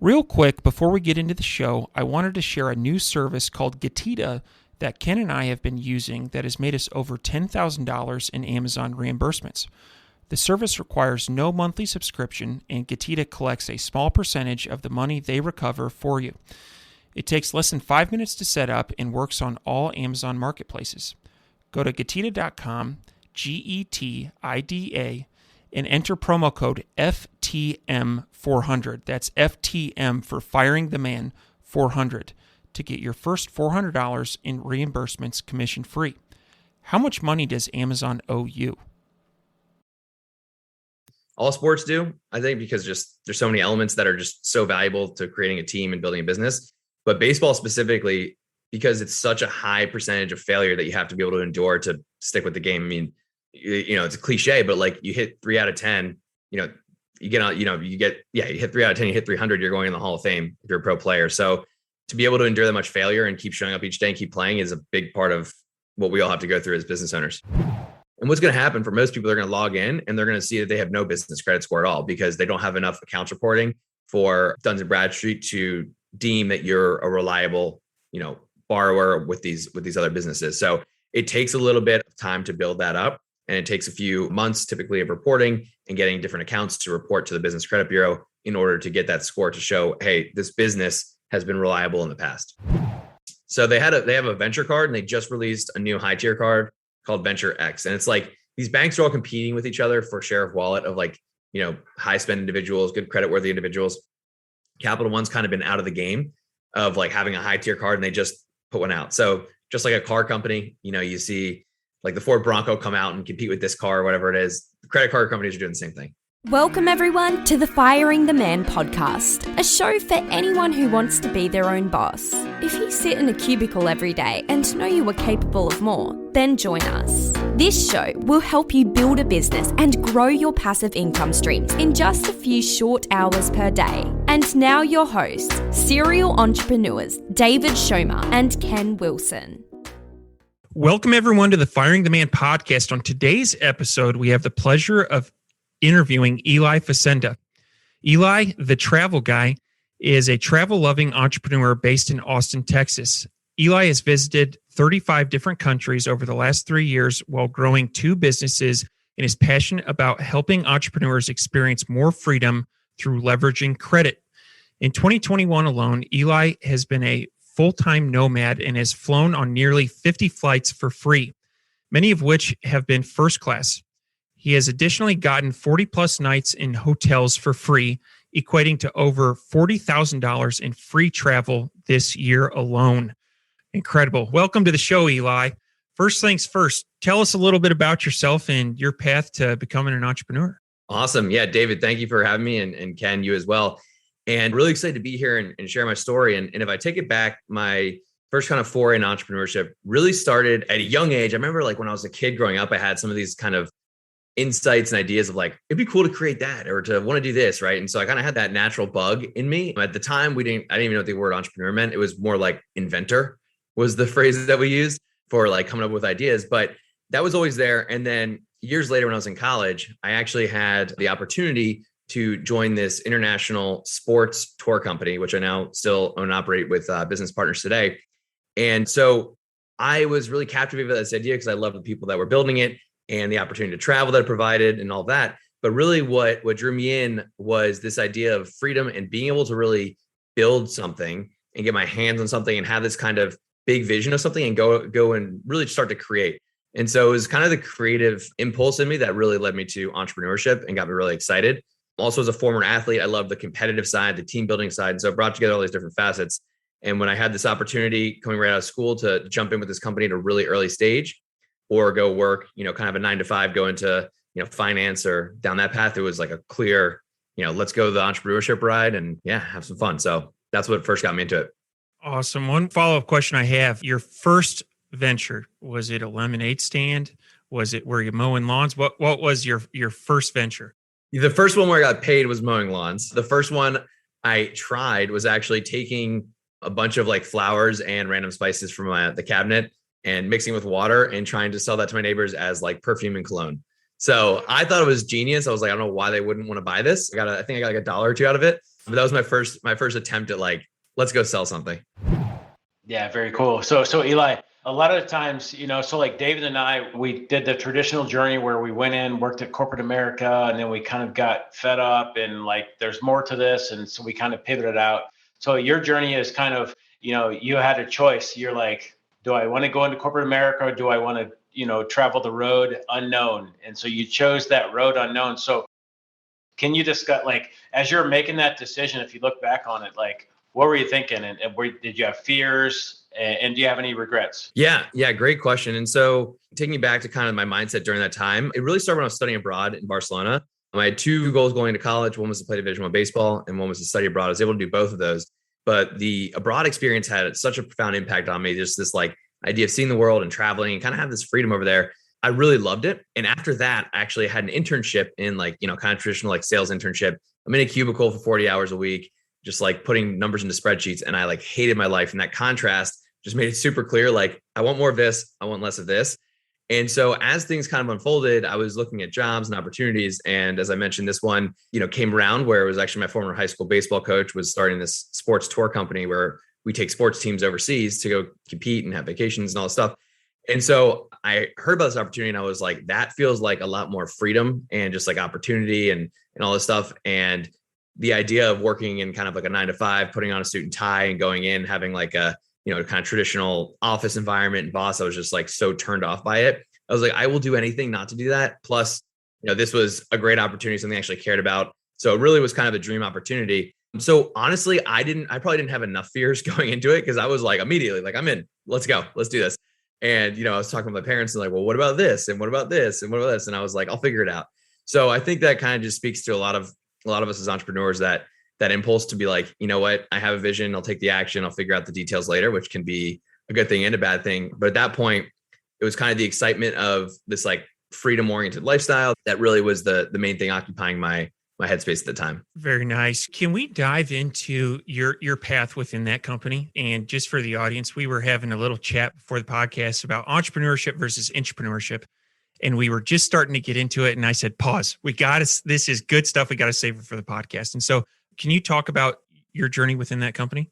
Real quick, before we get into the show, I wanted to share a new service called Getita that Ken and I have been using that has made us over $10,000 in Amazon reimbursements. The service requires no monthly subscription, and Getita collects a small percentage of the money they recover for you. It takes less than 5 minutes to set up and works on all Amazon marketplaces. Go to Getita.com, Getida, and enter promo code FTM400. That's FTM for Firing the Man 400 to get your first $400 in reimbursements commission free. How much money does Amazon owe you? All sports do, I think, because there's so many elements that are just so valuable to creating a team and building a business. But baseball specifically, because it's such a high percentage of failure that you have to be able to endure to stick with the game. I mean, it's a cliche, but like you hit 3 out of 10, you hit 3 out of 10, you hit 300, you're going in the Hall of Fame if you're a pro player. So to be able to endure that much failure and keep showing up each day and keep playing is a big part of what we all have to go through as business owners. And what's going to happen for most people, they're going to log in and they're going to see that they have no business credit score at all because they don't have enough accounts reporting for Dun & Bradstreet to deem that you're a reliable, borrower with these other businesses. So it takes a little bit of time to build that up. And it takes a few months typically of reporting and getting different accounts to report to the Business Credit Bureau in order to get that score to show, hey, this business has been reliable in the past. So they have a venture card and they just released a new high tier card called Venture X. And it's like these banks are all competing with each other for share of wallet of high spend individuals, good credit worthy individuals. Capital One's kind of been out of the game of like having a high tier card and they just put one out. So just like a car company, you see like the Ford Bronco come out and compete with this car or whatever it is. The credit card companies are doing the same thing. Welcome everyone to the Firing the Man podcast, a show for anyone who wants to be their own boss. If you sit in a cubicle every day and know you are capable of more, then join us. This show will help you build a business and grow your passive income streams in just a few short hours per day. And now your hosts, serial entrepreneurs David Schomer and Ken Wilson. Welcome everyone to the Firing the Man podcast. On today's episode, we have the pleasure of interviewing Eli Facenda. Eli, the travel guy, is a travel-loving entrepreneur based in Austin, Texas. Eli has visited 35 different countries over the last 3 years while growing 2 businesses and is passionate about helping entrepreneurs experience more freedom through leveraging credit. In 2021 alone, Eli has been a full-time nomad and has flown on nearly 50 flights for free, many of which have been first class. He has additionally gotten 40 plus nights in hotels for free, equating to over $40,000 in free travel this year alone. Incredible. Welcome to the show, Eli. First things first, tell us a little bit about yourself and your path to becoming an entrepreneur. Awesome. Yeah, David, thank you for having me and Ken, you as well. And really excited to be here and share my story. And if I take it back, my first kind of foray in entrepreneurship really started at a young age. I remember like when I was a kid growing up, I had some of these kind of insights and ideas of like, it'd be cool to create that or to want to do this. Right. And so I kind of had that natural bug in me. At the time, I didn't even know what the word entrepreneur meant. It was more like inventor was the phrase that we used for like coming up with ideas, but that was always there. And then years later, when I was in college, I actually had the opportunity to join this international sports tour company, which I now still own and operate with business partners today. And so I was really captivated by this idea because I love the people that were building it and the opportunity to travel that it provided and all that. But really what drew me in was this idea of freedom and being able to really build something and get my hands on something and have this kind of big vision of something and go and really start to create. And so it was kind of the creative impulse in me that really led me to entrepreneurship and got me really excited. Also, as a former athlete, I love the competitive side, the team building side. And so I brought together all these different facets. And when I had this opportunity coming right out of school to jump in with this company at a really early stage or go work, kind of a 9 to 5, go into, finance or down that path, it was like a clear, let's go the entrepreneurship ride and have some fun. So that's what first got me into it. Awesome. One follow-up question I have, your first venture, was it a lemonade stand? Were you mowing lawns? What was your first venture? The first one where I got paid was mowing lawns. The first one I tried was actually taking a bunch of like flowers and random spices from the cabinet and mixing with water and trying to sell that to my neighbors as like perfume and cologne. So I thought it was genius. I was like, I don't know why they wouldn't want to buy this. I think I got like $1 or $2 out of it. But that was my first attempt at like, let's go sell something. Yeah, very cool. So Eli, a lot of the times, so like David and I, we did the traditional journey where we went in, worked at corporate America, and then we kind of got fed up and like, there's more to this. And so we kind of pivoted out. So your journey is kind of, you had a choice. You're like, do I want to go into corporate America or do I want to, travel the road unknown? And so you chose that road unknown. So can you discuss, like, as you're making that decision, if you look back on it, like, what were you thinking? And did you have fears? And do you have any regrets? Yeah, great question. And so taking you back to kind of my mindset during that time, it really started when I was studying abroad in Barcelona. I had two goals going to college. One was to play Division I baseball and one was to study abroad. I was able to do both of those. But the abroad experience had such a profound impact on me. Just this like idea of seeing the world and traveling and kind of have this freedom over there. I really loved it. And after that, I actually had an internship in like, kind of traditional like sales internship. I'm in a cubicle for 40 hours a week, just like putting numbers into spreadsheets. And I like hated my life. And that contrast just made it super clear. Like, I want more of this. I want less of this. And so as things kind of unfolded, I was looking at jobs and opportunities. And as I mentioned, this one, came around where it was actually my former high school baseball coach was starting this sports tour company where we take sports teams overseas to go compete and have vacations and all this stuff. And so I heard about this opportunity and I was like, that feels like a lot more freedom and just like opportunity and all this stuff. And the idea of working in kind of like a 9-to-5, putting on a suit and tie and going in, having like a, kind of traditional office environment and boss, I was just like so turned off by it. I was like, I will do anything not to do that. Plus, this was a great opportunity, something I actually cared about. So it really was kind of a dream opportunity. So honestly, I probably didn't have enough fears going into it because I was like immediately like, I'm in, let's go, let's do this. And, I was talking to my parents and like, well, what about this? And what about this? And what about this? And I was like, I'll figure it out. So I think that kind of just speaks to a lot of us as entrepreneurs, that impulse to be like, you know what, I have a vision, I'll take the action, I'll figure out the details later, which can be a good thing and a bad thing. But at that point, it was kind of the excitement of this like freedom oriented lifestyle that really was the main thing occupying my headspace at the time. Very nice. Can we dive into your path within that company? And just for the audience, we were having a little chat before the podcast about entrepreneurship versus intrapreneurship. And we were just starting to get into it. And I said, pause, this is good stuff. We got to save it for the podcast. And so can you talk about your journey within that company?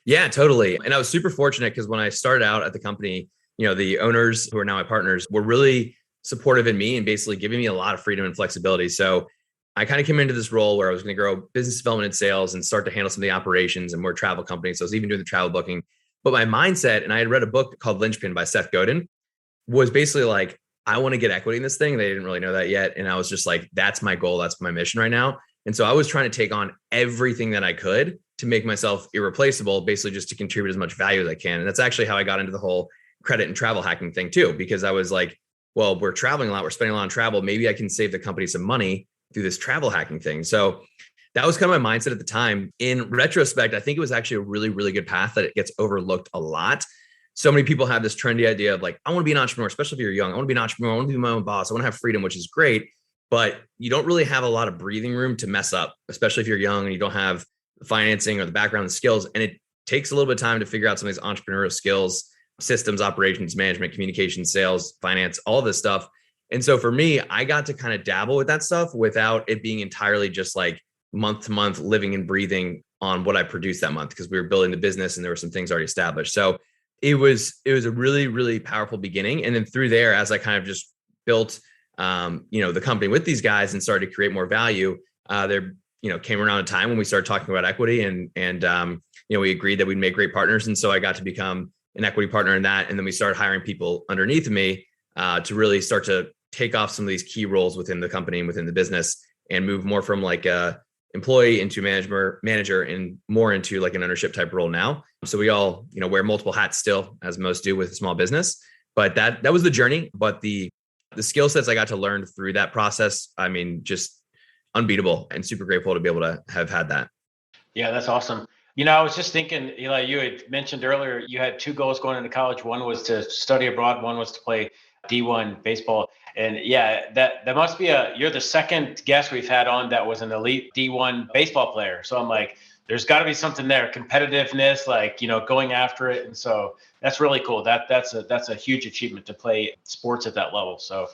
Yeah, totally. And I was super fortunate because when I started out at the company, the owners who are now my partners were really supportive in me and basically giving me a lot of freedom and flexibility. So I kind of came into this role where I was going to grow business development and sales and start to handle some of the operations and more travel companies. So I was even doing the travel booking. But my mindset, and I had read a book called Linchpin by Seth Godin, was basically like, I want to get equity in this thing. They didn't really know that yet. And I was just like, that's my goal. That's my mission right now. And so I was trying to take on everything that I could to make myself irreplaceable, basically just to contribute as much value as I can. And that's actually how I got into the whole credit and travel hacking thing too, because I was like, well, we're traveling a lot. We're spending a lot on travel. Maybe I can save the company some money through this travel hacking thing. So that was kind of my mindset at the time. In retrospect, I think it was actually a really, really good path that it gets overlooked a lot. So many people have this trendy idea of like, I want to be an entrepreneur, especially if you're young. I want to be an entrepreneur. I want to be my own boss. I want to have freedom, which is great. But you don't really have a lot of breathing room to mess up, especially if you're young and you don't have the financing or the background and skills. And it takes a little bit of time to figure out some of these entrepreneurial skills, systems, operations, management, communication, sales, finance, all of this stuff. And so for me, I got to kind of dabble with that stuff without it being entirely just like month to month living and breathing on what I produced that month, because we were building the business and there were some things already established. So it was a really, really powerful beginning. And then through there, as I kind of just built the company with these guys and started to create more value, there came around a time when we started talking about equity and we agreed that we'd make great partners. And so I got to become an equity partner in that. And then we started hiring people underneath of me to really start to take off some of these key roles within the company and within the business and move more from like a employee into manager and more into like an ownership type role now. So we all, wear multiple hats still, as most do with a small business, but that was the journey. But the skill sets I got to learn through that process, I mean, just unbeatable, and super grateful to be able to have had that. Yeah, that's awesome. I was just thinking, Eli, you had mentioned earlier, you had two goals going into college. One was to study abroad. One was to play D1 baseball. And yeah, that must be you're the second guest we've had on that was an elite D1 baseball player. So I'm like, there's got to be something there, competitiveness, like, going after it. And so that's really cool. That's a huge achievement to play sports at that level. So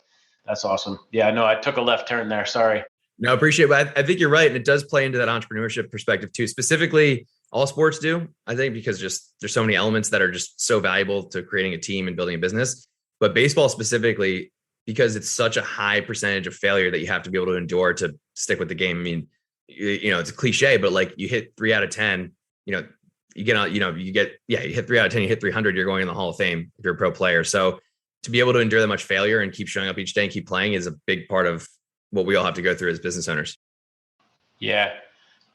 that's awesome. Yeah, no, I took a left turn there. Sorry. No, appreciate it. But I think you're right. And it does play into that entrepreneurship perspective too. Specifically, all sports do, I think, because just there's so many elements that are just so valuable to creating a team and building a business. But baseball specifically, because it's such a high percentage of failure that you have to be able to endure to stick with the game. I mean, it's a cliche, but like you hit 3 out of 10, you hit 3 out of 10, you hit 300, you're going in the Hall of Fame if you're a pro player. So to be able to endure that much failure and keep showing up each day and keep playing is a big part of what we all have to go through as business owners. Yeah,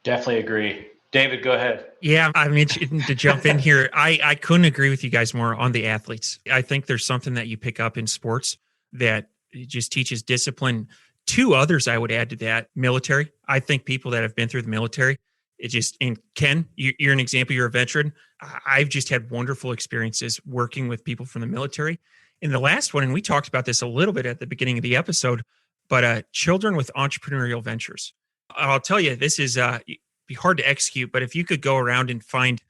definitely agree. David, go ahead. Yeah, I'm interested to jump in here. I couldn't agree with you guys more on the athletes. I think there's something that you pick up in sports that just teaches discipline. 2 others I would add to that: military. I think people that have been through the military, and Ken, you're an example, you're a veteran. I've just had wonderful experiences working with people from the military. And the last one, and we talked about this a little bit at the beginning of the episode, but children with entrepreneurial ventures. I'll tell you, this is be hard to execute, but if you could go around and find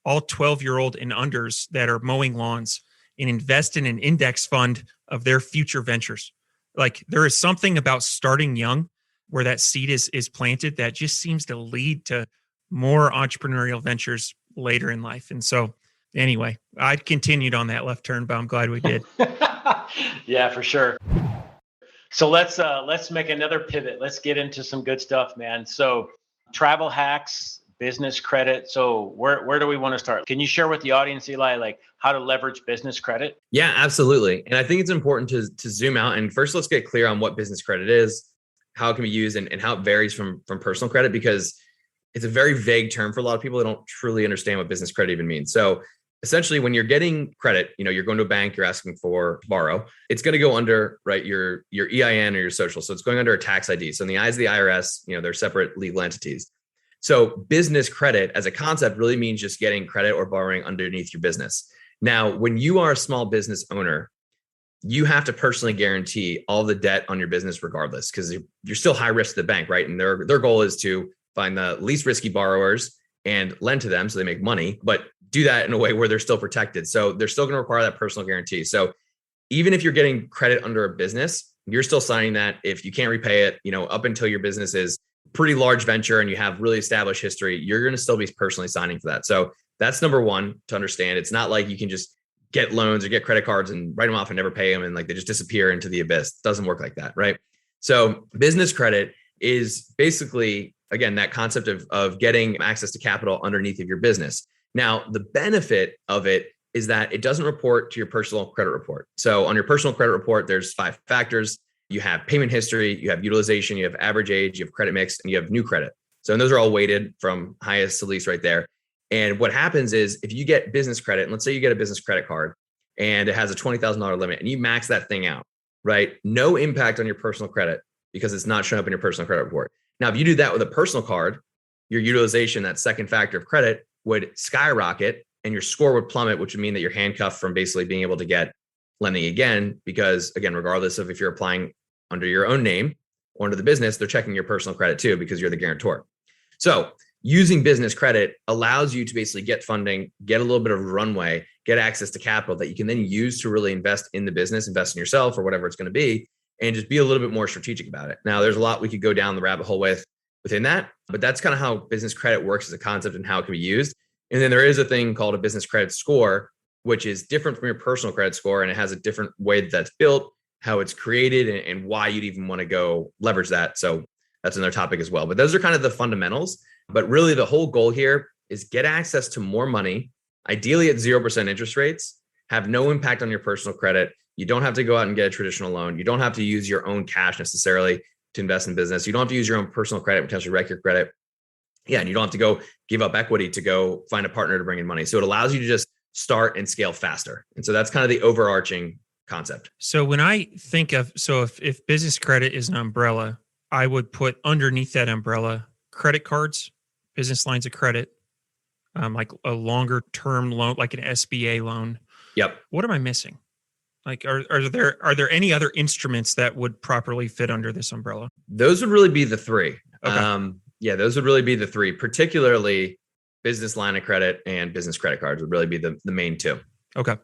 all 12-year-old and unders that are mowing lawns and invest in an index fund of their future ventures. Like, there is something about starting young where that seed is planted that just seems to lead to more entrepreneurial ventures later in life. And so anyway, I continued on that left turn, but I'm glad we did. Yeah, for sure. So let's make another pivot. Let's get into some good stuff, man. So travel hacks, business credit. So where do we want to start? Can you share with the audience, Eli, like how to leverage business credit? Yeah, absolutely. And I think it's important to zoom out. And first, let's get clear on what business credit is, how it can be used, and how it varies from personal credit, because it's a very vague term for a lot of people that don't truly understand what business credit even means. So essentially, when you're getting credit, you're going to a bank, you're asking for borrow. It's going to go under, right, your EIN or your social. So it's going under a tax ID. So in the eyes of the IRS, they're separate legal entities. So business credit as a concept really means just getting credit or borrowing underneath your business. Now, when you are a small business owner, you have to personally guarantee all the debt on your business regardless, because you're still high risk to the bank, right? And their goal is to find the least risky borrowers and lend to them so they make money, but do that in a way where they're still protected. So they're still going to require that personal guarantee. So even if you're getting credit under a business, you're still signing that. If you can't repay it, up until your business is pretty large venture and you have really established history, you're going to still be personally signing for that. So that's number one to understand. It's not like you can just get loans or get credit cards and write them off and never pay them and like they just disappear into the abyss. It doesn't work like that, right? So business credit is basically, again, that concept of getting access to capital underneath of your business. Now, the benefit of it is that it doesn't report to your personal credit report. So on your personal credit report, there's 5 factors. You have payment history, you have utilization, you have average age, you have credit mix, and you have new credit. So and those are all weighted from highest to least right there. And what happens is if you get business credit, and let's say you get a business credit card and it has a $20,000 limit and you max that thing out, right? No impact on your personal credit because it's not showing up in your personal credit report. Now, if you do that with a personal card, your utilization, that second factor of credit, would skyrocket and your score would plummet, which would mean that you're handcuffed from basically being able to get lending again, because again, regardless of if you're applying under your own name or under the business, they're checking your personal credit too, because you're the guarantor. So using business credit allows you to basically get funding, get a little bit of runway, get access to capital that you can then use to really invest in the business, invest in yourself or whatever it's going to be, and just be a little bit more strategic about it. Now, there's a lot we could go down the rabbit hole within that, but that's kind of how business credit works as a concept and how it can be used. And then there is a thing called a business credit score, which is different from your personal credit score. And it has a different way that's built, how it's created, and why you'd even want to go leverage that. So that's another topic as well. But those are kind of the fundamentals. But really the whole goal here is get access to more money, ideally at 0% interest rates, have no impact on your personal credit. You don't have to go out and get a traditional loan. You don't have to use your own cash necessarily to invest in business. You don't have to use your own personal credit, potentially wreck your credit. Yeah, and you don't have to go give up equity to go find a partner to bring in money. So it allows you to just start and scale faster. And so that's kind of the overarching concept. So when I think of, if business credit is an umbrella, I would put underneath that umbrella credit cards, business lines of credit, like a longer term loan, like an SBA loan. Yep. What am I missing? Like, are there any other instruments that would properly fit under this umbrella? Those would really be the 3. Okay. Yeah, those would really be the 3, particularly business line of credit and business credit cards would really be the main 2. Okay,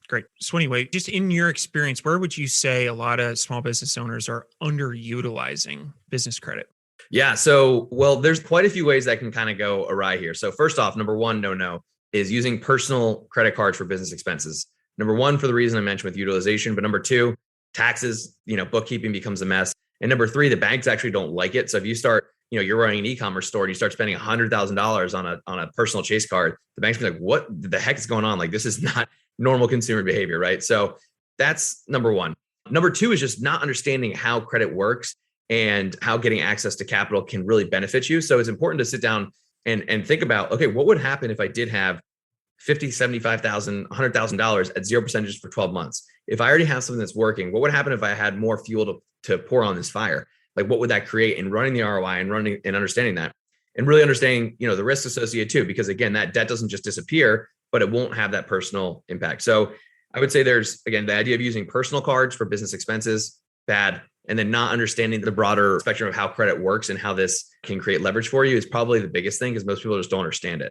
Great. So anyway, just in your experience, where would you say a lot of small business owners are underutilizing business credit? Yeah. So, well, there's quite a few ways that can kind of go awry here. So first off, number one, no, is using personal credit cards for business expenses. Number one, for the reason I mentioned with utilization, but number two, taxes, bookkeeping becomes a mess. And number three, the banks actually don't like it. So if you start, you're running an e-commerce store and you start spending $100,000 on a personal chase card, the bank's be like, what the heck is going on? Like, this is not normal consumer behavior, right? So that's number one. Number two is just not understanding how credit works and how getting access to capital can really benefit you. So it's important to sit down and think about, okay, what would happen if I did have $50,000, $75,000, $100,000 at 0% for 12 months? If I already have something that's working, what would happen if I had more fuel to pour on this fire? Like, what would that create? And running the ROI and running and understanding that, and really understanding, the risks associated too, because again, that debt doesn't just disappear, but it won't have that personal impact. So I would say there's, again, the idea of using personal cards for business expenses, bad. And then not understanding the broader spectrum of how credit works and how this can create leverage for you is probably the biggest thing, because most people just don't understand it.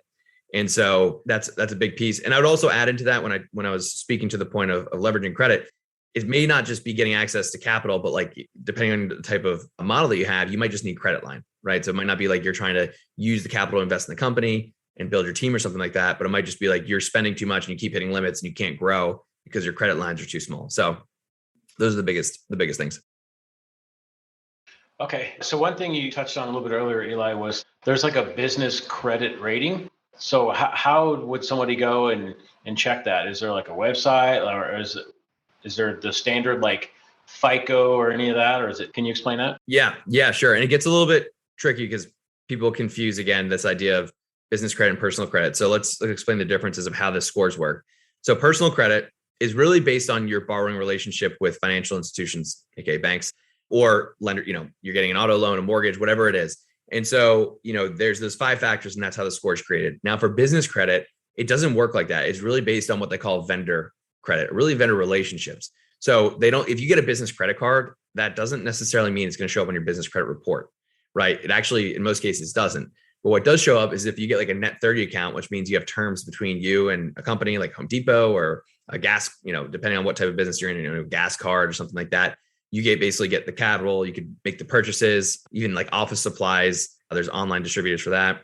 And so that's a big piece. And I would also add into that when I was speaking to the point of leveraging credit, it may not just be getting access to capital, but like depending on the type of model that you have, you might just need credit line, right? So it might not be like you're trying to use the capital to invest in the company and build your team or something like that, but it might just be like you're spending too much and you keep hitting limits and you can't grow because your credit lines are too small. So those are the biggest things. Okay. So one thing you touched on a little bit earlier, Eli, was there's like a business credit rating. So how would somebody go and check that? Is there like a website, or is there the standard like FICO or any of that? Or can you explain that? Yeah, sure. And it gets a little bit tricky because people confuse, again, this idea of business credit and personal credit. So let's explain the differences of how the scores work. So personal credit is really based on your borrowing relationship with financial institutions, aka banks, or lender, you're getting an auto loan, a mortgage, whatever it is. And so, there's those 5 factors, and that's how the score is created. Now, for business credit, it doesn't work like that. It's really based on what they call vendor credit, really vendor relationships. So if you get a business credit card, that doesn't necessarily mean it's going to show up on your business credit report, right? It actually, in most cases, doesn't. But what does show up is if you get like a net 30 account, which means you have terms between you and a company like Home Depot or a gas, depending on what type of business you're in, a gas card or something like that. You basically get the capital, you could make the purchases, even like office supplies. There's online distributors for that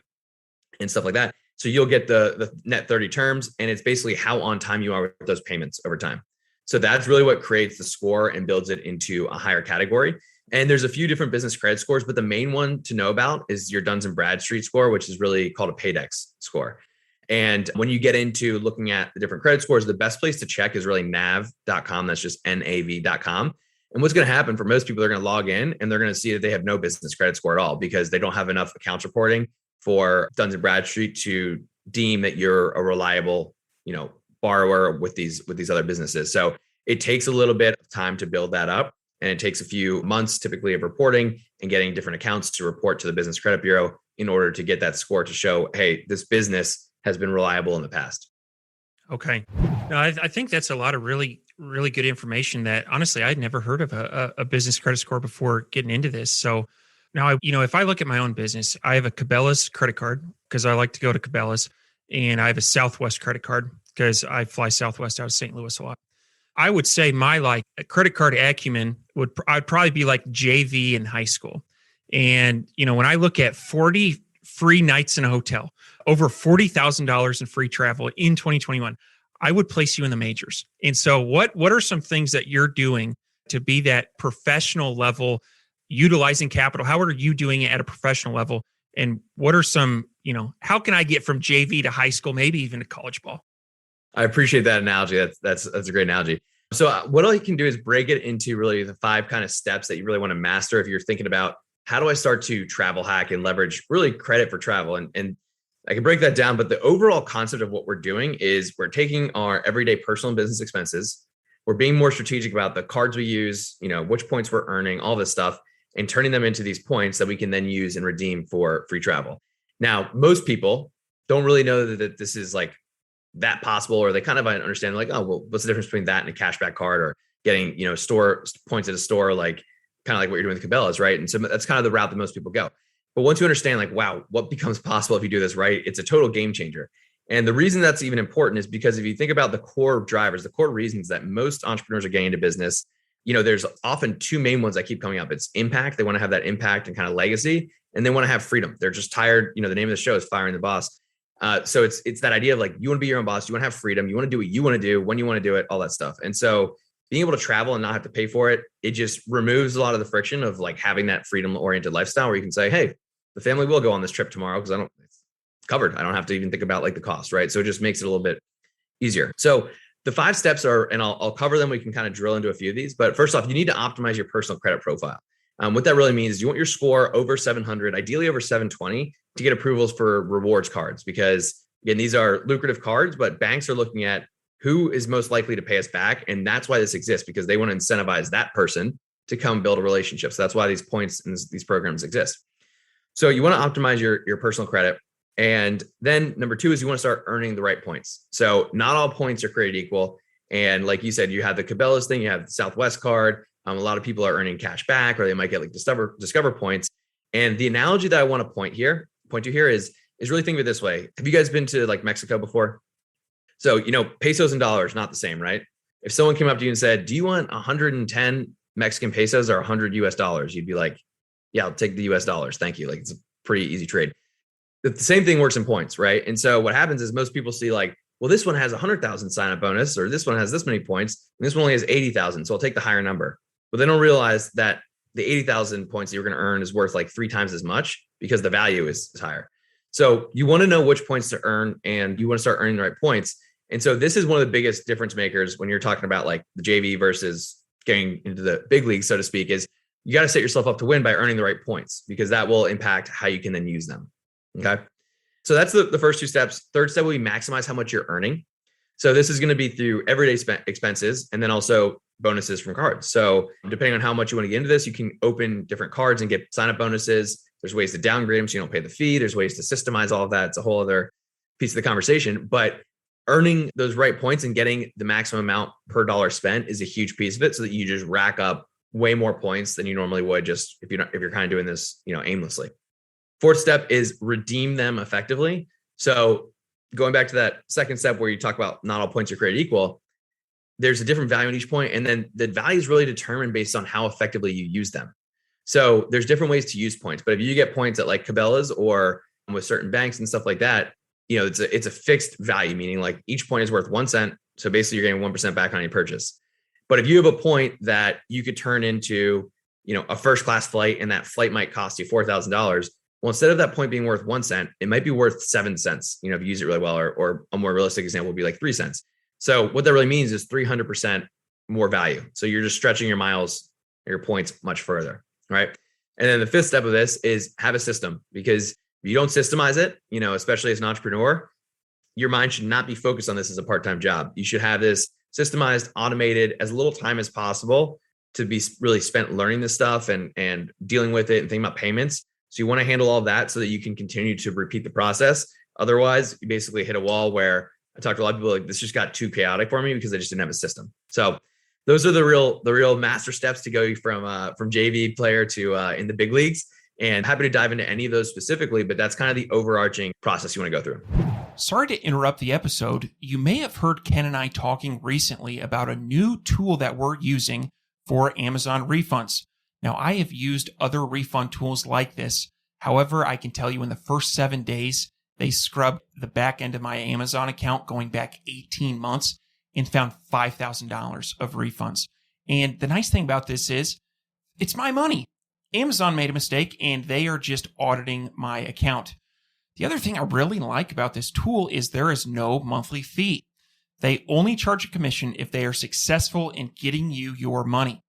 and stuff like that. So you'll get the net 30 terms, and it's basically how on time you are with those payments over time. So that's really what creates the score and builds it into a higher category. And there's a few different business credit scores, but the main one to know about is your Duns & Bradstreet score, which is really called a Paydex score. And when you get into looking at the different credit scores, the best place to check is really nav.com. That's just nav.com. And what's going to happen for most people, they're going to log in and they're going to see that they have no business credit score at all because they don't have enough accounts reporting for Duns & Bradstreet to deem that you're a reliable, borrower with these other businesses. So it takes a little bit of time to build that up, and it takes a few months typically of reporting and getting different accounts to report to the Business Credit Bureau in order to get that score to show, hey, this business has been reliable in the past. Okay. No, I think that's a lot of really good information that honestly, I'd never heard of a business credit score before getting into this. So now, if I look at my own business, I have a Cabela's credit card because I like to go to Cabela's, and I have a Southwest credit card because I fly Southwest out of St. Louis a lot. I would say my credit card acumen I'd probably be like JV in high school. And, when I look at 40 free nights in a hotel, over $40,000 in free travel in 2021, I would place you in the majors. And so what are some things that you're doing to be that professional level, utilizing capital? How are you doing it at a professional level? And what are some, how can I get from JV to high school, maybe even to college ball? I appreciate that analogy. That's a great analogy. So what I can do is break it into really the 5 kind of steps that you really want to master if you're thinking about how do I start to travel hack and leverage really credit for travel. And I can break that down, but the overall concept of what we're doing is we're taking our everyday personal and business expenses. We're being more strategic about the cards we use, which points we're earning, all this stuff, and turning them into these points that we can then use and redeem for free travel. Now, most people don't really know that this is like that possible, or they kind of understand like, oh, well, what's the difference between that and a cashback card or getting, store points at a store, like kind of like what you're doing with Cabela's, right? And so that's kind of the route that most people go. But once you understand like, wow, what becomes possible if you do this right, it's a total game changer. And the reason that's even important is because if you think about the core drivers, the core reasons that most entrepreneurs are getting into business, there's often two main ones that keep coming up. It's impact. They want to have that impact and kind of legacy, and they want to have freedom. They're just tired. The name of the show is Firing the Boss. So it's that idea of like, you want to be your own boss. You want to have freedom. You want to do what you want to do, when you want to do it, all that stuff. And so being able to travel and not have to pay for it, it just removes a lot of the friction of like having that freedom oriented lifestyle where you can say, hey, the family will go on this trip tomorrow because it's covered. I don't have to even think about like the cost, right? So it just makes it a little bit easier. So the 5 steps are, and I'll cover them. We can kind of drill into a few of these, but first off, you need to optimize your personal credit profile. What that really means is you want your score over 700, ideally over 720 to get approvals for rewards cards, because again, these are lucrative cards, but banks are looking at who is most likely to pay us back. And that's why this exists, because they want to incentivize that person to come build a relationship. So that's why these points and these programs exist. So you want to optimize your personal credit. And then number 2 is you want to start earning the right points. So not all points are created equal. And like you said, you have the Cabela's thing, you have the Southwest card. A lot of people are earning cash back, or they might get like discover points. And the analogy that I want to point to here is really think of it this way. Have you guys been to like Mexico before? So, pesos and dollars, not the same, right? If someone came up to you and said, do you want 110 Mexican pesos or 100 US dollars? You'd be like, yeah, I'll take the US dollars. Thank you. Like, it's a pretty easy trade. The same thing works in points, right? And so what happens is most people see like, well, this one has 100,000 sign up bonus, or this one has this many points, and this one only has 80,000. So I'll take the higher number. But they don't realize that the 80,000 points that you're going to earn is worth like 3 times as much because the value is higher. So you want to know which points to earn, and you want to start earning the right points. And so this is one of the biggest difference makers when you're talking about like the JV versus getting into the big league, so to speak, is you got to set yourself up to win by earning the right points, because that will impact how you can then use them. Okay. So that's the first 2 steps. Third step will be maximize how much you're earning. So this is going to be through everyday expenses and then also bonuses from cards. So depending on how much you want to get into this, you can open different cards and get sign up bonuses. There's ways to downgrade them so you don't pay the fee. There's ways to systemize all of that. It's a whole other piece of the conversation, but earning those right points and getting the maximum amount per dollar spent is a huge piece of it, so that you just rack up way more points than you normally would just if you're kind of doing this, aimlessly. 4th step is redeem them effectively. So going back to that second step where you talk about not all points are created equal, there's a different value in each point, and then the value is really determined based on how effectively you use them. So there's different ways to use points, but if you get points at like Cabela's or with certain banks and stuff like that, it's a fixed value, meaning like each point is worth 1 cent. So basically you're getting 1% back on your purchase. But if you have a point that you could turn into, a first class flight, and that flight might cost you $4,000. Well, instead of that point being worth 1 cent, it might be worth 7 cents, if you use it really well, or a more realistic example would be like 3 cents. So what that really means is 300% more value. So you're just stretching your miles, your points much further, right? And then the 5th step of this is have a system, because if you don't systemize it, especially as an entrepreneur, your mind should not be focused on this as a part-time job. You should have this systemized, automated, as little time as possible to be really spent learning this stuff and dealing with it and thinking about payments. So you want to handle all of that so that you can continue to repeat the process. Otherwise, you basically hit a wall where I talked to a lot of people like, this just got too chaotic for me because I just didn't have a system. So those are the real master steps to go from JV player to in the big leagues. And happy to dive into any of those specifically, but that's kind of the overarching process you want to go through. Sorry to interrupt the episode. You may have heard Ken and I talking recently about a new tool that we're using for Amazon refunds. Now, I have used other refund tools like this. However, I can tell you in the first 7 days, they scrubbed the back end of my Amazon account going back 18 months and found $5,000 of refunds. And the nice thing about this is it's my money. Amazon made a mistake and they are just auditing my account. The other thing I really like about this tool is there is no monthly fee. They only charge a commission if they are successful in getting you your money.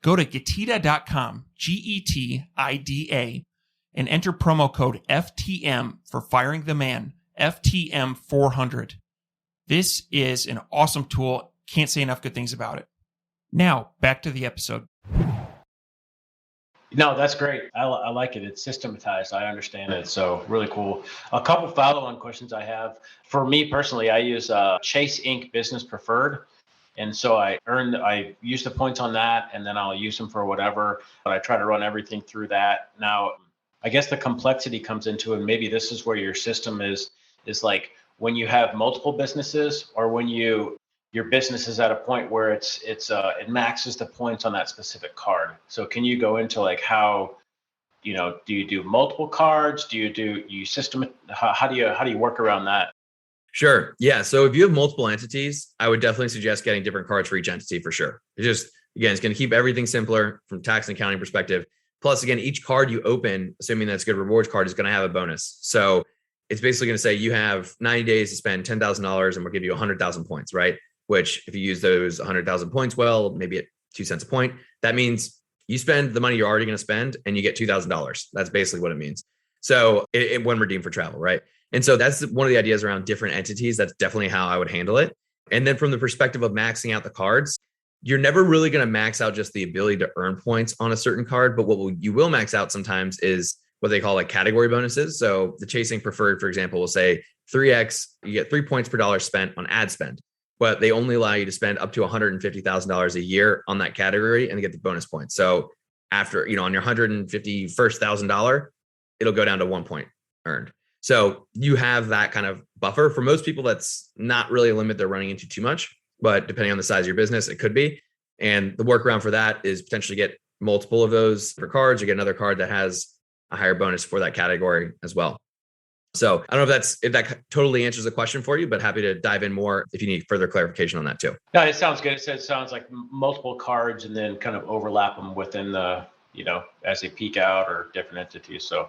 Go to getida.com, Getida, and enter promo code FTM for Firing the Man, FTM400. This is an awesome tool. Can't say enough good things about it. Now, back to the episode. No, that's great. I like it. It's systematized. I understand it. So really cool. A couple follow-on questions I have. For me personally, I use Chase Inc. Business Preferred. And so I use the points on that, and then I'll use them for whatever, but I try to run everything through that. Now, I guess the complexity comes into it. Maybe this is where your system is like, when you have multiple businesses, or when your business is at a point where it maxes the points on that specific card? So can you go into like how, do you do multiple cards? How do you work around that? Sure. Yeah. So if you have multiple entities, I would definitely suggest getting different cards for each entity for sure. It's going to keep everything simpler from tax and accounting perspective. Plus, again, each card you open, assuming that's a good rewards card, is going to have a bonus. So it's basically going to say you have 90 days to spend $10,000 and we'll give you 100,000 points, right? Which if you use those 100,000 points, well, maybe at 2 cents a point, that means you spend the money you're already going to spend and you get $2,000. That's basically what it means. So when redeemed for travel, right? And so that's one of the ideas around different entities. That's definitely how I would handle it. And then from the perspective of maxing out the cards, you're never really going to max out just the ability to earn points on a certain card. But what you will max out sometimes is what they call like category bonuses. So the Chasing Preferred, for example, will say 3x, you get 3 points per dollar spent on ad spend, but they only allow you to spend up to $150,000 a year on that category and get the bonus points. So after, on your $151,000, it'll go down to 1 point earned. So you have that kind of buffer. For most people, that's not really a limit they're running into too much, but depending on the size of your business, it could be. And the workaround for that is potentially get multiple of those for cards, or get another card that has a higher bonus for that category as well. So I don't know if that totally answers the question for you, but happy to dive in more if you need further clarification on that too. No, it sounds good. It sounds like multiple cards and then kind of overlap them within the, as they peak out, or different entities. So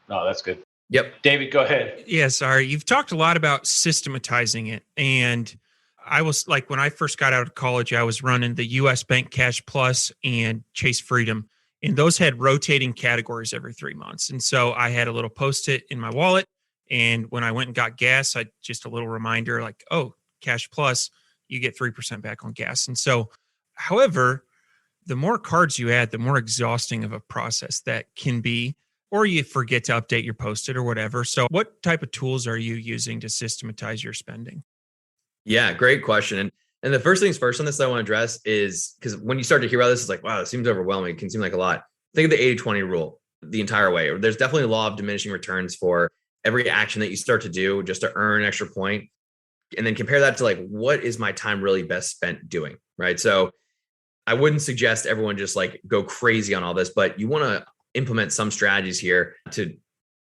no, that's good. Yep. David, go ahead. Yeah, sorry. You've talked a lot about systematizing it. And I was like, when I first got out of college, I was running the US Bank Cash Plus and Chase Freedom. And those had rotating categories every 3 months. And so I had a little Post-it in my wallet. And when I went and got gas, I just a little reminder like, oh, Cash Plus, you get 3% back on gas. And so, however, the more cards you add, the more exhausting of a process that can be, or you forget to update your Post-it or whatever. So what type of tools are you using to systematize your spending? Yeah, great question. And the first things first on this that I want to address is, because when you start to hear about this, it's like, wow, it seems overwhelming. It can seem like a lot. Think of the 80-20 rule the entire way. There's definitely a law of diminishing returns for every action that you start to do just to earn an extra point. And then compare that to like, what is my time really best spent doing, right? So I wouldn't suggest everyone just like go crazy on all this, but you want to implement some strategies here to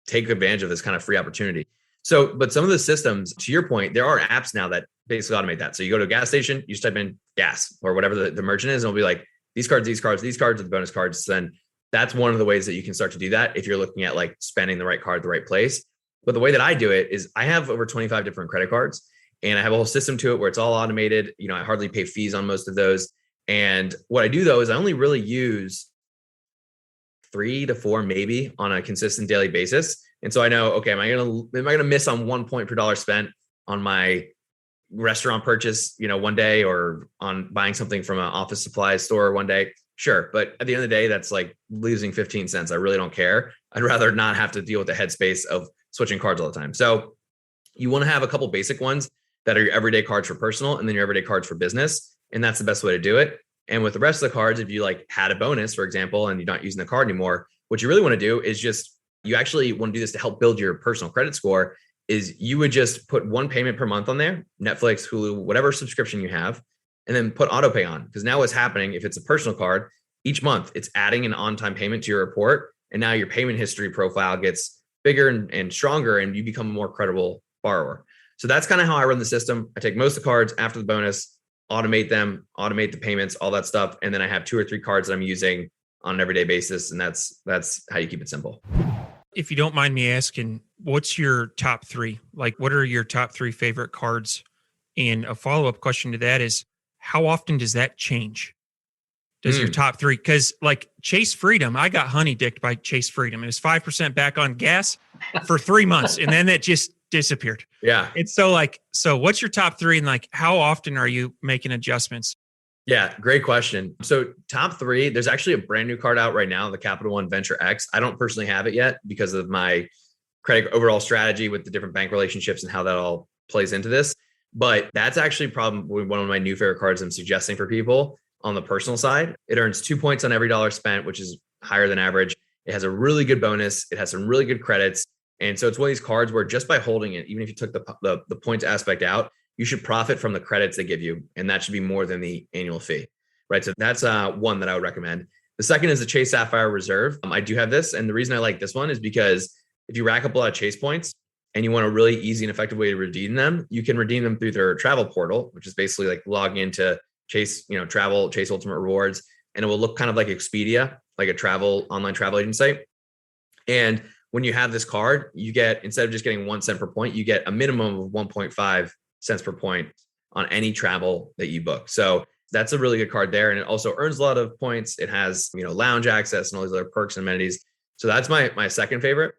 take advantage of this kind of free opportunity. So, but some of the systems, to your point, there are apps now that basically automate that. So you go to a gas station, you just type in gas or whatever the merchant is, and it'll be like, these cards are the bonus cards. Then that's one of the ways that you can start to do that if you're looking at like spending the right card at the right place. But the way that I do it is I have over 25 different credit cards, and I have a whole system to it where it's all automated. I hardly pay fees on most of those. And what I do though, is I only really use 3 to 4 maybe on a consistent daily basis. And so I know, okay, am I gonna miss on 1 point per dollar spent on my restaurant purchase, one day, or on buying something from an office supplies store one day? Sure. But at the end of the day, that's like losing 15 cents. I really don't care. I'd rather not have to deal with the headspace of switching cards all the time. So you want to have a couple basic ones that are your everyday cards for personal, and then your everyday cards for business. And that's the best way to do it. And with the rest of the cards, if you like had a bonus, for example, and you're not using the card anymore, what you really want to do is you actually want to do this to help build your personal credit score, is you would just put one payment per month on there, Netflix, Hulu, whatever subscription you have, and then put auto pay on. Because now what's happening, if it's a personal card, each month it's adding an on-time payment to your report. And now your payment history profile gets bigger and stronger, and you become a more credible borrower. So that's kind of how I run the system. I take most of the cards after the bonus, automate them, automate the payments, all that stuff. And then I have 2 or 3 cards that I'm using on an everyday basis. And that's how you keep it simple. If you don't mind me asking, what's your top 3? Like, what are your top 3 favorite cards? And a follow-up question to that is, how often does that change? Does your top 3? Because like Chase Freedom, I got honey-dicked by Chase Freedom. It was 5% back on gas for 3 months. And then it just disappeared. Yeah. It's so what's your top 3? And like, how often are you making adjustments? Yeah, great question. So top 3, there's actually a brand new card out right now, the Capital One Venture X. I don't personally have it yet because of my credit overall strategy with the different bank relationships and how that all plays into this. But that's actually probably one of my new favorite cards I'm suggesting for people on the personal side. It earns 2 points on every dollar spent, which is higher than average. It has a really good bonus. It has some really good credits. And so it's one of these cards where just by holding it, even if you took the points aspect out, you should profit from the credits they give you. And that should be more than the annual fee, right? So that's one that I would recommend. The second is the Chase Sapphire Reserve. I do have this. And the reason I like this one is because if you rack up a lot of Chase points and you want a really easy and effective way to redeem them, you can redeem them through their travel portal, which is basically like logging into Chase, travel, Chase Ultimate Rewards. And it will look kind of like Expedia, like a online travel agent site. And when you have this card, you get, instead of just getting 1 cent per point, you get a minimum of 1.5 cents per point on any travel that you book. So that's a really good card there. And it also earns a lot of points. It has, lounge access and all these other perks and amenities. So that's my second favorite.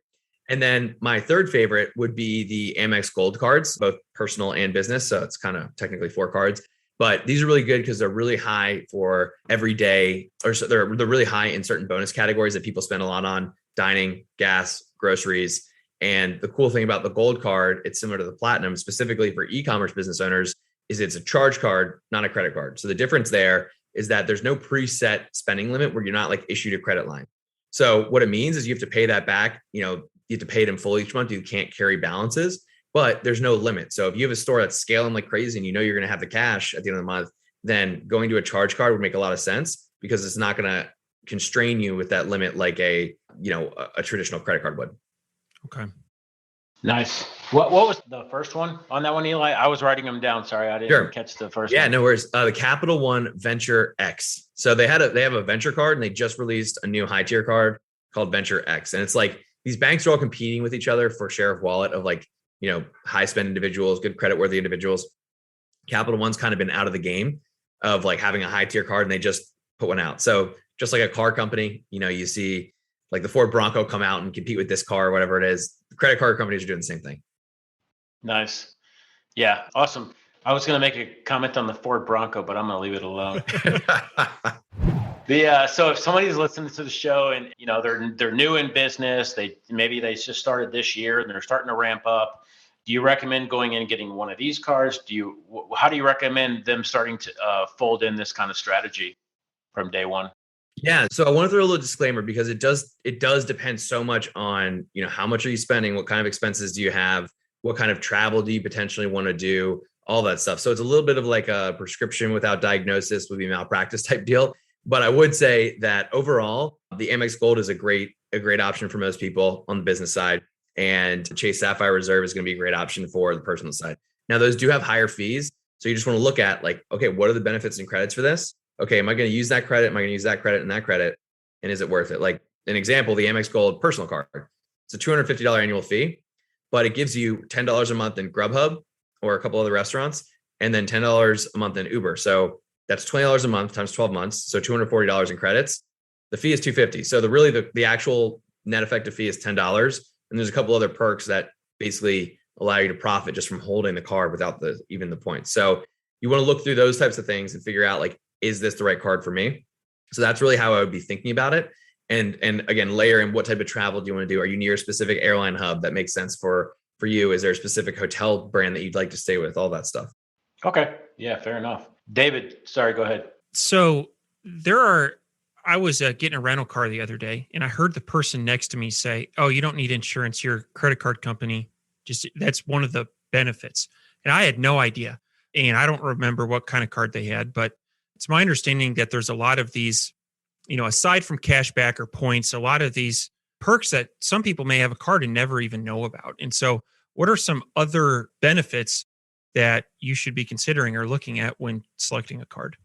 And then my third favorite would be the Amex Gold cards, both personal and business. So it's kind of technically 4 cards, but these are really good because they're really high for every day, or so they're really high in certain bonus categories that people spend a lot on: dining, gas, groceries. And the cool thing about the gold card, it's similar to the platinum, specifically for e-commerce business owners, is it's a charge card, not a credit card. So the difference there is that there's no preset spending limit where you're not like issued a credit line. So what it means is you have to pay that back. You have to pay it in full each month. You can't carry balances, but there's no limit. So if you have a store that's scaling like crazy and you're going to have the cash at the end of the month, then going to a charge card would make a lot of sense because it's not going to constrain you with that limit like a traditional credit card would. Okay. Nice. What was the first one on that one, Eli? I was writing them down. Sorry, I didn't catch the first one. Yeah, no worries. The Capital One Venture X. So they have a venture card, and they just released a new high tier card called Venture X. And it's like these banks are all competing with each other for share of wallet of high spend individuals, good credit worthy individuals. Capital One's kind of been out of the game of like having a high tier card, and they just put one out. So just like a car company, you see like the Ford Bronco come out and compete with this car or whatever it is. The credit card companies are doing the same thing. Nice. Yeah. Awesome. I was going to make a comment on the Ford Bronco, but I'm going to leave it alone. So if somebody's listening to the show and, they're new in business, maybe they just started this year and they're starting to ramp up. Do you recommend going in and getting one of these cards? How do you recommend them starting to fold in this kind of strategy from day one? Yeah. So I want to throw a little disclaimer because it does depend so much on, how much are you spending? What kind of expenses do you have? What kind of travel do you potentially want to do? All that stuff. So it's a little bit of like a prescription without diagnosis would be malpractice type deal. But I would say that overall, the Amex Gold is a great option for most people on the business side. And Chase Sapphire Reserve is going to be a great option for the personal side. Now, those do have higher fees. So you just want to look at like, okay, what are the benefits and credits for this? Okay, am I going to use that credit? Am I going to use that credit and that credit? And is it worth it? Like an example, the Amex Gold personal card. It's a $250 annual fee, but it gives you $10 a month in Grubhub or a couple other restaurants, and then $10 a month in Uber. So that's $20 a month times 12 months. So $240 in credits. The fee is $250. So the actual net effective fee is $10. And there's a couple other perks that basically allow you to profit just from holding the card without even the points. So you want to look through those types of things and figure out like, is this the right card for me? So that's really how I would be thinking about it. And again, layer in what type of travel do you want to do? Are you near a specific airline hub that makes sense for you? Is there a specific hotel brand that you'd like to stay with? All that stuff. Okay. Yeah, fair enough. David, sorry, go ahead. So I was getting a rental car the other day, and I heard the person next to me say, "Oh, you don't need insurance. Your credit card company, that's one of the benefits." And I had no idea. And I don't remember what kind of card they had, but it's my understanding that there's a lot of these, aside from cash back or points, a lot of these perks that some people may have a card and never even know about. And so what are some other benefits that you should be considering or looking at when selecting a card?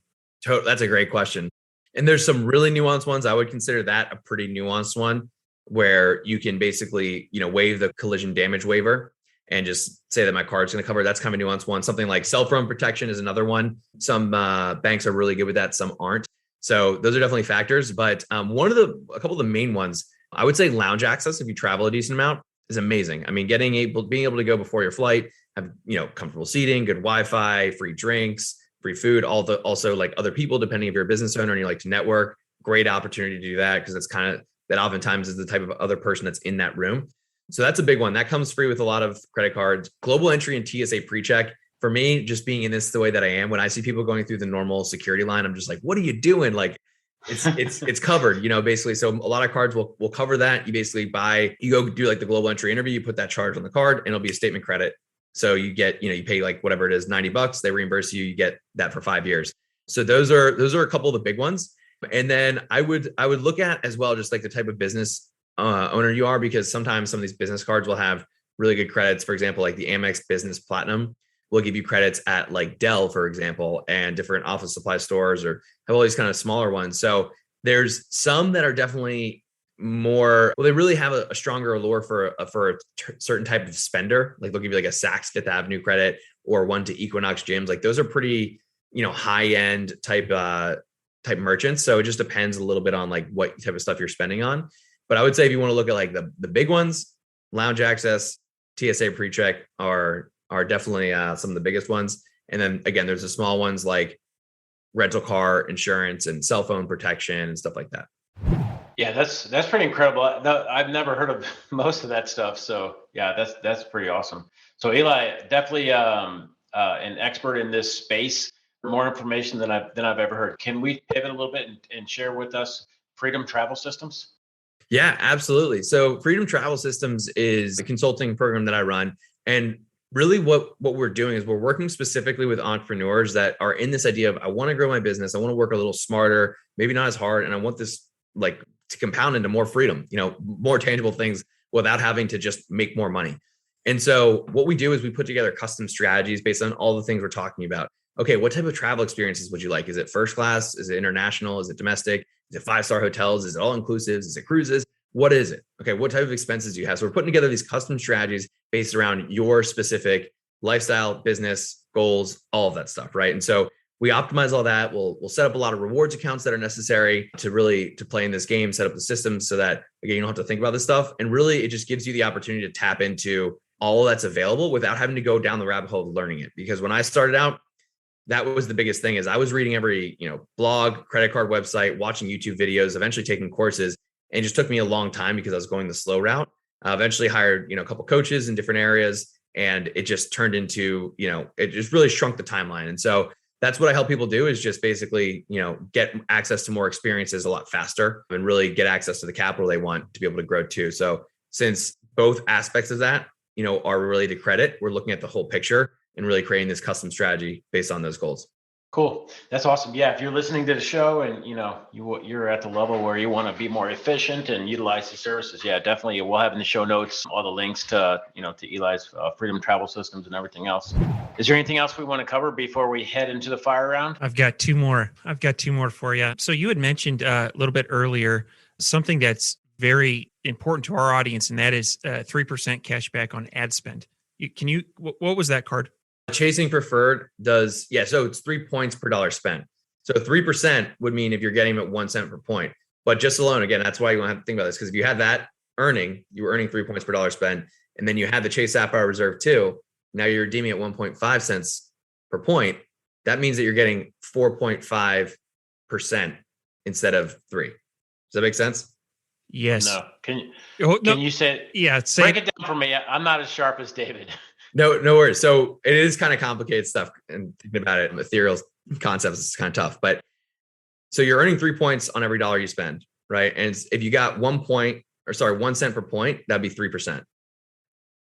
That's a great question. And there's some really nuanced ones. I would consider that a pretty nuanced one where you can basically, waive the collision damage waiver and just say that my card's going to cover. That's kind of a nuanced one. Something like cell phone protection is another one. Some banks are really good with that. Some aren't. So those are definitely factors. But a couple of the main ones, I would say lounge access, if you travel a decent amount, is amazing. I mean, being able to go before your flight, have, comfortable seating, good Wi-Fi, free drinks, free food, also like other people, depending if you're a business owner and you like to network, great opportunity to do that because it's kind of that oftentimes is the type of other person that's in that room. So that's a big one. That comes free with a lot of credit cards. Global entry and TSA pre-check. For me, just being in this the way that I am, when I see people going through the normal security line, I'm just like, what are you doing? Like, it's covered, basically. So a lot of cards will cover that. You basically you go do like the global entry interview, you put that charge on the card and it'll be a statement credit. So you get, you pay like whatever it is, $90, they reimburse you, you get that for 5 years. So those are a couple of the big ones. And then I would look at as well, just like the type of business owner you are, because sometimes some of these business cards will have really good credits. For example, like the Amex Business Platinum will give you credits at like Dell, for example, and different office supply stores, or have all these kind of smaller ones. So there's some that are definitely they really have a stronger allure for a certain type of spender. Like they'll give you like a Saks Fifth Avenue credit or one to Equinox gyms. Like those are pretty, high end type merchants. So it just depends a little bit on like what type of stuff you're spending on. But I would say if you want to look at like the big ones, lounge access, TSA PreCheck are definitely some of the biggest ones. And then again, there's the small ones like rental car insurance and cell phone protection and stuff like that. Yeah, that's pretty incredible. I've never heard of most of that stuff. So yeah, that's pretty awesome. So Eli, definitely an expert in this space. More information than I've ever heard. Can we pivot a little bit and share with us Freedom Travel Systems? Yeah, absolutely. So Freedom Travel Systems is a consulting program that I run. And really what we're doing is we're working specifically with entrepreneurs that are in this idea of, I want to grow my business. I want to work a little smarter, maybe not as hard. And I want this like to compound into more freedom, more tangible things without having to just make more money. And so what we do is we put together custom strategies based on all the things we're talking about. Okay, what type of travel experiences would you like? Is it first class? Is it international? Is it domestic? Is it 5-star hotels? Is it all inclusive? Is it cruises? What is it? Okay, what type of expenses do you have? So we're putting together these custom strategies based around your specific lifestyle, business, goals, all of that stuff, right? And so we optimize all that. We'll set up a lot of rewards accounts that are necessary to play in this game, set up the systems so that, again, you don't have to think about this stuff. And really, it just gives you the opportunity to tap into all that's available without having to go down the rabbit hole of learning it. Because when I started out, that was the biggest thing is I was reading every, blog, credit card website, watching YouTube videos, eventually taking courses. And it just took me a long time because I was going the slow route. I eventually hired, a couple coaches in different areas, and it just turned into, it just really shrunk the timeline. And so that's what I help people do is just basically, get access to more experiences a lot faster and really get access to the capital they want to be able to grow too. So since both aspects of that, are related to credit, we're looking at the whole picture and really creating this custom strategy based on those goals. Cool. That's awesome. Yeah. If you're listening to the show and, you're at the level where you want to be more efficient and utilize the services. Yeah, definitely. We'll have in the show notes all the links to, to Eli's Freedom Travel Systems and everything else. Is there anything else we want to cover before we head into the fire round? I've got two more for you. So you had mentioned a little bit earlier, something that's very important to our audience, and that is 3% cash back on ad spend. What was that card? Chasing Preferred does, so it's 3 points per dollar spent. So 3% would mean if you're getting them at 1 cent per point. But just alone, again, that's why you want to have to think about this, because if you had that you were earning 3 points per dollar spent, and then you had the Chase Sapphire Reserve too, now you're redeeming at 1.5 cents per point. That means that you're getting 4.5% instead of 3. Does that make sense? Yes. No. Can you say? Yeah. Break it down for me. I'm not as sharp as David. No worries. So it is kind of complicated stuff, and thinking about it, ethereal concepts is kind of tough. But so you're earning 3 points on every dollar you spend, right? And if you got 1 cent per point, that'd be 3%,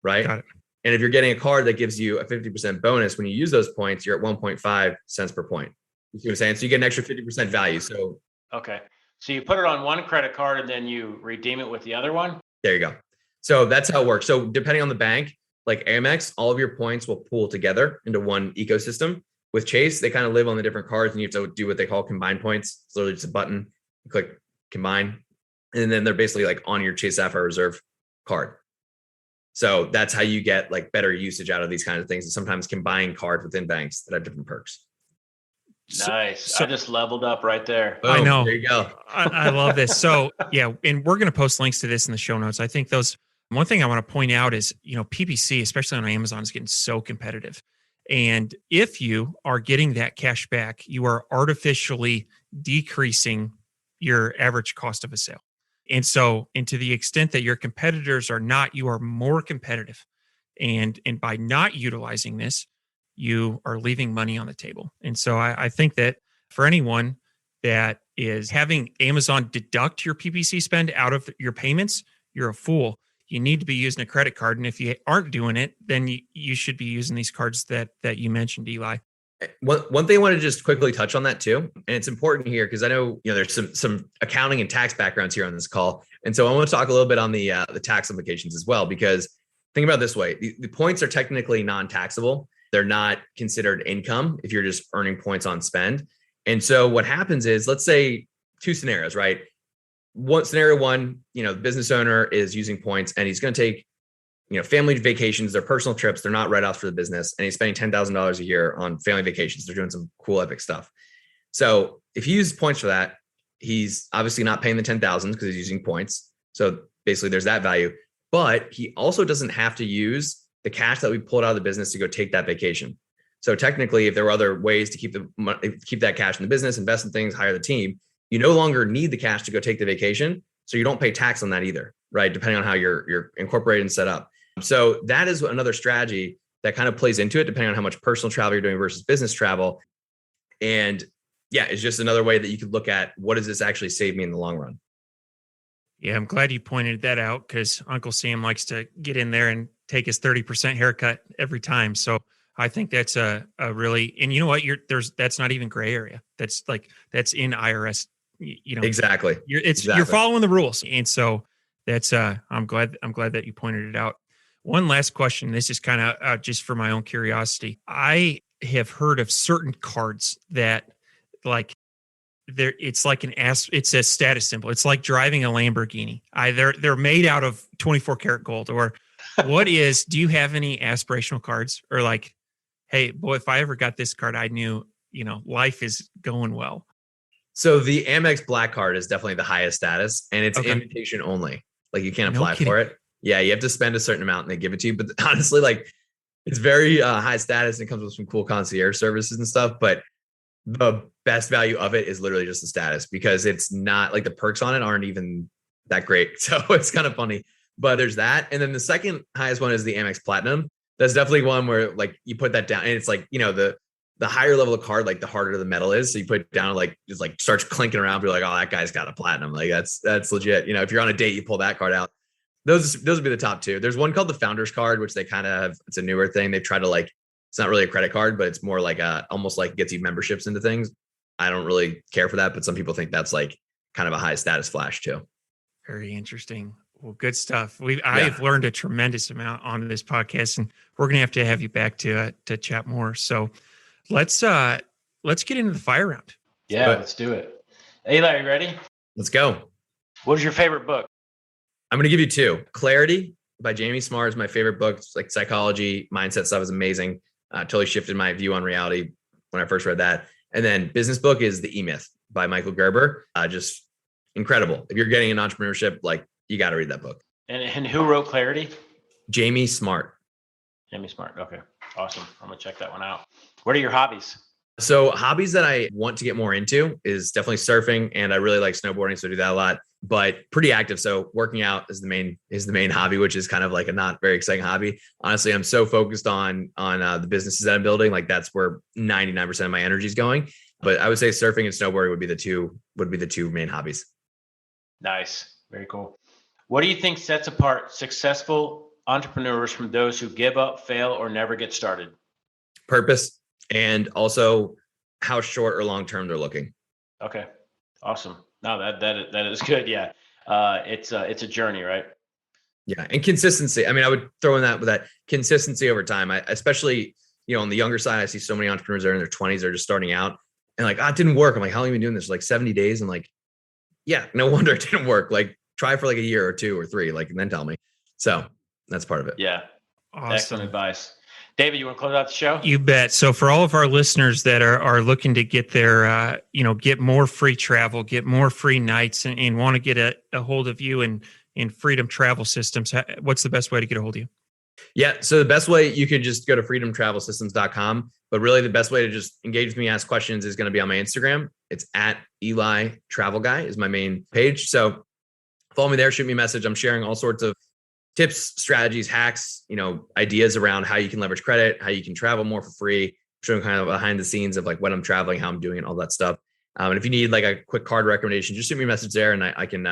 right? Got it. And if you're getting a card that gives you a 50% bonus when you use those points, you're at 1.5 cents per point. You see what I'm saying? So you get an extra 50% value. So okay. So you put it on one credit card and then you redeem it with the other one? There you go. So that's how it works. So depending on the bank, like Amex, all of your points will pool together into one ecosystem. With Chase, they kind of live on the different cards, and you have to do what they call combine points. It's literally just a button, you click combine, and then they're basically like on your Chase Sapphire Reserve card. So that's how you get like better usage out of these kinds of things, and sometimes combine cards within banks that have different perks. Nice. I just leveled up right there. Boom, I know. There you go. I love this. So yeah, and we're going to post links to this in the show notes. I think one thing I want to point out is, PPC, especially on Amazon, is getting so competitive. And if you are getting that cash back, you are artificially decreasing your average cost of a sale. And so, and to the extent that your competitors are not, you are more competitive. And by not utilizing this, you are leaving money on the table. And so I think that for anyone that is having Amazon deduct your PPC spend out of your payments. You're a fool. You need to be using a credit card. And if you aren't doing it, then you should be using these cards that you mentioned, Eli. One thing I want to just quickly touch on that too, and it's important here because I know there's some accounting and tax backgrounds here on this call, and so I want to talk a little bit on the tax implications as well. Because think about it this way: the points are technically non-taxable; they're not considered income if you're just earning points on spend. And so what happens is, let's say two scenarios, right? Scenario one, the business owner is using points, and he's going to take family vacations, their personal trips, they're not write-offs for the business. And he's spending $10,000 a year on family vacations. They're doing some cool, epic stuff. So if he uses points for that, he's obviously not paying the 10,000 because he's using points. So basically there's that value, but he also doesn't have to use the cash that we pulled out of the business to go take that vacation. So technically, if there were other ways to keep that cash in the business, invest in things, hire the team, you no longer need the cash to go take the vacation. So you don't pay tax on that either, right? Depending on how you're incorporated and set up. So that is another strategy that kind of plays into it, depending on how much personal travel you're doing versus business travel. And yeah, it's just another way that you could look at what does this actually save me in the long run? Yeah, I'm glad you pointed that out because Uncle Sam likes to get in there and take his 30% haircut every time. So I think that's a really, and you know what, that's not even gray area. That's in IRS, Exactly. You're following the rules. And so that's, I'm glad that you pointed it out. One last question. This is kind of just for my own curiosity. I have heard of certain cards that it's like it's a status symbol. It's like driving a Lamborghini. They're made out of 24 karat gold. Or do you have any aspirational cards? Or like, hey, boy, if I ever got this card, I knew, life is going well. So the Amex Black card is definitely the highest status, and it's invitation only. Like you can't apply for it. Yeah, you have to spend a certain amount and they give it to you. But honestly, it's very high status and it comes with some cool concierge services and stuff. But the best value of it is literally just the status because it's not like the perks on it aren't even that great. So it's kind of funny. But there's that. And then the second highest one is the Amex Platinum. That's definitely one where you put that down and it's the higher level of card, the harder the metal is. So you put it down, just starts clinking around. You're like, oh, that guy's got a platinum. That's legit. If you're on a date, you pull that card out. Those would be the top two. There's one called the Founders Card, which they kind of have. It's a newer thing. They've tried to it's not really a credit card, but it's more almost gets you memberships into things. I don't really care for that, but some people think that's kind of a high status flash too. Very interesting. Well, good stuff. I've learned a tremendous amount on this podcast, and we're going to have you back to chat more. So let's get into the fire round. Yeah, let's do it. Eli, you ready? Let's go. What is your favorite book? I'm going to give you two. Clarity by Jamie Smart is my favorite book. It's psychology, mindset stuff is amazing. Totally shifted my view on reality when I first read that. And then business book is The E-Myth by Michael Gerber. Just incredible. If you're getting in entrepreneurship, you got to read that book. And who wrote Clarity? Jamie Smart. Jamie Smart. Okay. Awesome. I'm going to check that one out. What are your hobbies? So hobbies that I want to get more into is definitely surfing. And I really like snowboarding. So I do that a lot, but pretty active. So working out is the main hobby, which is kind of a not very exciting hobby. Honestly, I'm so focused on the businesses that I'm building. That's where 99% of my energy is going. But I would say surfing and snowboarding would be the two main hobbies. Nice. Very cool. What do you think sets apart successful entrepreneurs from those who give up, fail, or never get started? Purpose. And also how short or long term they're looking. Okay. Awesome. No, that is good. Yeah. It's a journey, right? Yeah. And consistency. I mean, I would throw in that with that consistency over time. I especially, on the younger side, I see so many entrepreneurs that are in their 20s, they're just starting out and it didn't work. I'm like, how long have you been doing this? 70 days. And yeah, no wonder it didn't work. Try for a year or two or three, and then tell me. So that's part of it. Yeah. Awesome. Excellent advice. David, you want to close out the show? You bet. So for all of our listeners that are looking to get their, get more free travel, get more free nights and want to get a hold of you and in Freedom Travel Systems, what's the best way to get a hold of you? Yeah. So the best way, you could just go to freedomtravelsystems.com, but really the best way to just engage with me, ask questions is going to be on my Instagram. It's at Eli Travel Guy is my main page. So follow me there, shoot me a message. I'm sharing all sorts of tips, strategies, hacks, ideas around how you can leverage credit, how you can travel more for free, showing kind of behind the scenes of when I'm traveling, how I'm doing it, all that stuff. And if you need like a quick card recommendation, just shoot me a message there, and I can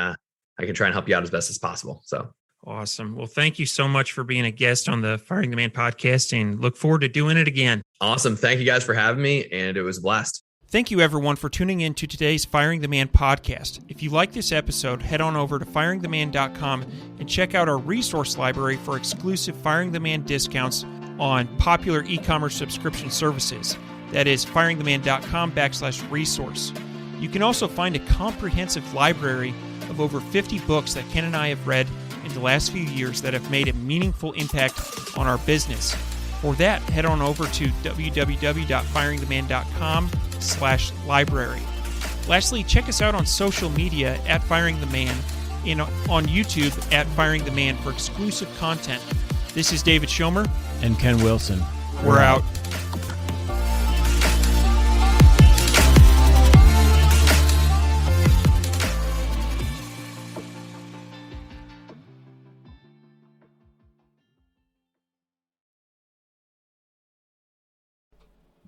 try and help you out as best as possible. So awesome. Well, thank you so much for being a guest on the Firing the Man podcast, and look forward to doing it again. Awesome. Thank you guys for having me, and it was a blast. Thank you, everyone, for tuning in to today's Firing the Man podcast. If you like this episode, head on over to firingtheman.com and check out our resource library for exclusive Firing the Man discounts on popular e-commerce subscription services. That is firingtheman.com/resource. You can also find a comprehensive library of over 50 books that Ken and I have read in the last few years that have made a meaningful impact on our business. For that, head on over to www.firingtheman.com/library. Lastly, check us out on social media at Firing the Man and on YouTube at Firing the Man for exclusive content. This is David Schomer. And Ken Wilson. We're out.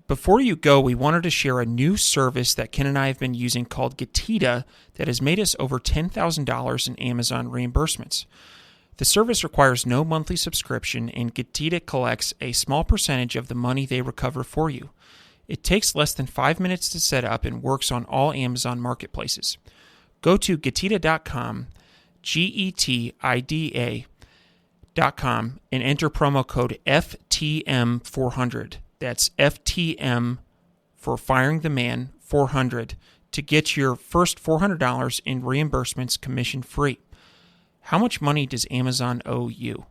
Before you go, we wanted to share a new service that Ken and I have been using called Getita that has made us over $10,000 in Amazon reimbursements. The service requires no monthly subscription, and Getita collects a small percentage of the money they recover for you. It takes less than 5 minutes to set up and works on all Amazon marketplaces. Go to Getita.com, Getida.com, and enter promo code FTM400. That's FTM for Firing the Man 400 to get your first $400 in reimbursements commission free. How much money does Amazon owe you?